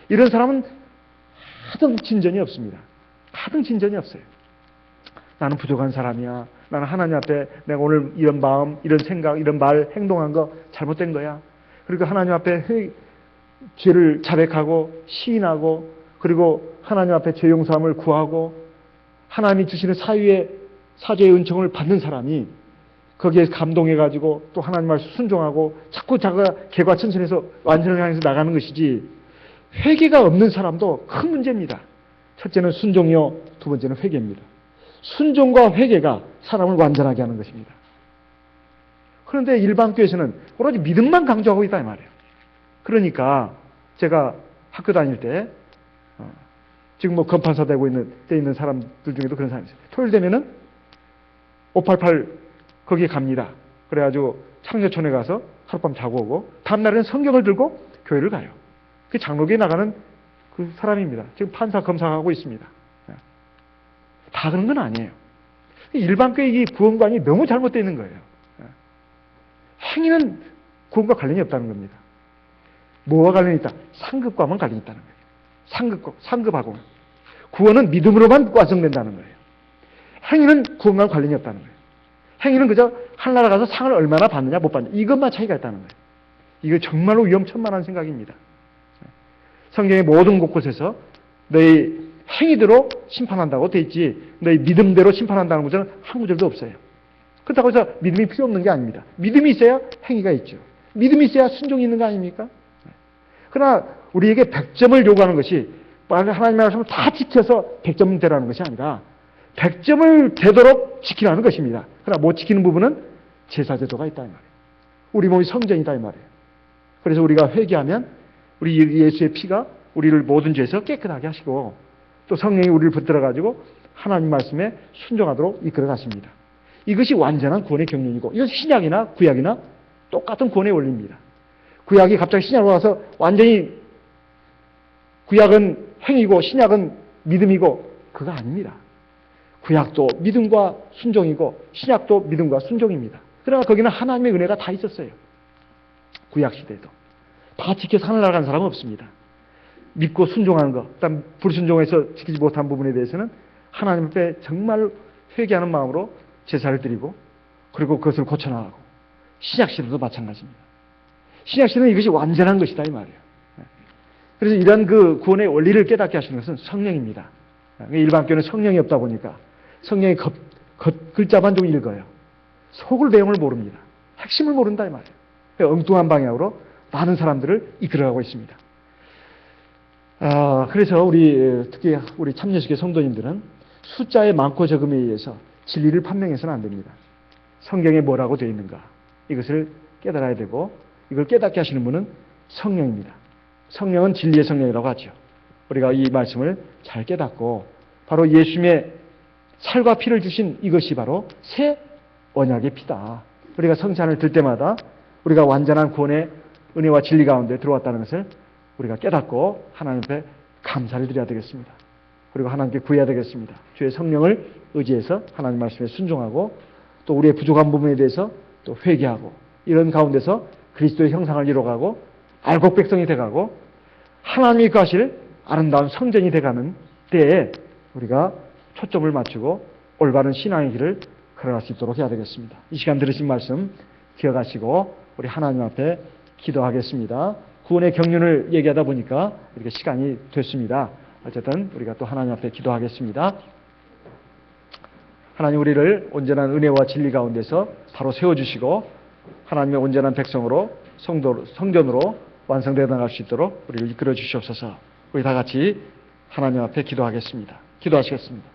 이런 사람은 하등 진전이 없습니다. 하등 진전이 없어요. 나는 부족한 사람이야. 나는 하나님 앞에 내가 오늘 이런 마음, 이런 생각, 이런 말, 행동한 거 잘못된 거야. 그리고 하나님 앞에 죄를 자백하고 시인하고 그리고 하나님 앞에 죄 용서함을 구하고 하나님이 주시는 사죄의 은총을 받는 사람이 거기에 감동해가지고 또 하나님 말씀 순종하고 자꾸 자기가 개과천선해서 완전을 향해서 나가는 것이지 회개가 없는 사람도 큰 문제입니다. 첫째는 순종이요. 두 번째는 회개입니다. 순종과 회개가 사람을 완전하게 하는 것입니다. 그런데 일반 교회에서는 오로지 믿음만 강조하고 있다 이 말이에요. 그러니까 제가 학교 다닐 때 지금 뭐 건판사 되고 있는 사람들 중에도 그런 사람이 있어요. 토요일 되면은 588 거기에 갑니다. 그래가지고 창녀촌에 가서 하룻밤 자고 오고 다음날에는 성경을 들고 교회를 가요. 그 장로교에 나가는 그 사람입니다. 지금 판사 검사하고 있습니다. 다 그런 건 아니에요. 일반 교회 이 구원관이 너무 잘못되어 있는 거예요. 행위는 구원과 관련이 없다는 겁니다. 뭐와 관련이 있다? 상급과만 관련이 있다는 거예요. 상급하고. 구원은 믿음으로만 완성된다는 거예요. 행위는 구원과 관련이 없다는 거예요. 행위는 그저 하늘나라 가서 상을 얼마나 받느냐 못 받느냐 이것만 차이가 있다는 거예요. 이거 정말로 위험천만한 생각입니다. 성경의 모든 곳곳에서 너희 행위대로 심판한다고 돼 있지 너희 믿음대로 심판한다는 구절은 한 구절도 없어요. 그렇다고 해서 믿음이 필요 없는 게 아닙니다. 믿음이 있어야 행위가 있죠. 믿음이 있어야 순종이 있는 거 아닙니까? 그러나 우리에게 100점을 요구하는 것이 하나님의 말씀을 다 지켜서 100점 되라는 것이 아니라 100점을 되도록 지키라는 것입니다. 그러나 못 지키는 부분은 제사제도가 있다 이 말이에요. 우리 몸이 성전이다 이 말이에요. 그래서 우리가 회개하면 우리 예수의 피가 우리를 모든 죄에서 깨끗하게 하시고 또 성령이 우리를 붙들어가지고 하나님 말씀에 순종하도록 이끌어 가십니다. 이것이 완전한 구원의 경륜이고 이건 신약이나 구약이나 똑같은 구원의 원리입니다. 구약이 갑자기 신약으로 와서 완전히 구약은 행위고 신약은 믿음이고 그거 아닙니다. 구약도 믿음과 순종이고 신약도 믿음과 순종입니다. 그러나 거기는 하나님의 은혜가 다 있었어요. 구약 시대에도. 다 지켜서 하늘 나가는 사람은 없습니다. 믿고 순종하는 것, 그다음 불순종해서 지키지 못한 부분에 대해서는 하나님 앞에 정말 회개하는 마음으로 제사를 드리고 그리고 그것을 고쳐나가고 신약 시대도 마찬가지입니다. 신약 시대는 이것이 완전한 것이다 이 말이에요. 그래서 이런 그 구원의 원리를 깨닫게 하시는 것은 성령입니다. 일반 교회는 성령이 없다 보니까 성령의 글자만 좀 읽어요. 속을 내용을 모릅니다. 핵심을 모른다 이 말이에요. 엉뚱한 방향으로 많은 사람들을 이끌어가고 있습니다. 그래서 특히 우리 참여식의 성도님들은 숫자의 많고 적음에 의해서 진리를 판명해서는 안 됩니다. 성경에 뭐라고 되어 있는가 이것을 깨달아야 되고 이걸 깨닫게 하시는 분은 성령입니다. 성령은 진리의 성령이라고 하죠. 우리가 이 말씀을 잘 깨닫고 바로 예수님의 살과 피를 주신 이것이 바로 새 언약의 피다. 우리가 성찬을 들 때마다 우리가 완전한 구원의 은혜와 진리 가운데 들어왔다는 것을 우리가 깨닫고 하나님 앞에 감사를 드려야 되겠습니다. 그리고 하나님께 구해야 되겠습니다. 주의 성령을 의지해서 하나님 말씀에 순종하고 또 우리의 부족한 부분에 대해서 또 회개하고 이런 가운데서 그리스도의 형상을 이뤄가고 알곡 백성이 돼가고 하나님이 구하실 아름다운 성전이 돼가는 때에 우리가 초점을 맞추고 올바른 신앙의 길을 걸어갈 수 있도록 해야 되겠습니다. 이 시간 들으신 말씀 기억하시고 우리 하나님 앞에 기도하겠습니다. 구원의 경륜을 얘기하다 보니까 이렇게 시간이 됐습니다. 어쨌든 우리가 또 하나님 앞에 기도하겠습니다. 하나님 우리를 온전한 은혜와 진리 가운데서 바로 세워주시고 하나님의 온전한 백성으로 성전으로 완성되어 나갈 수 있도록 우리를 이끌어 주시옵소서. 우리 다 같이 하나님 앞에 기도하겠습니다. 기도하시겠습니다.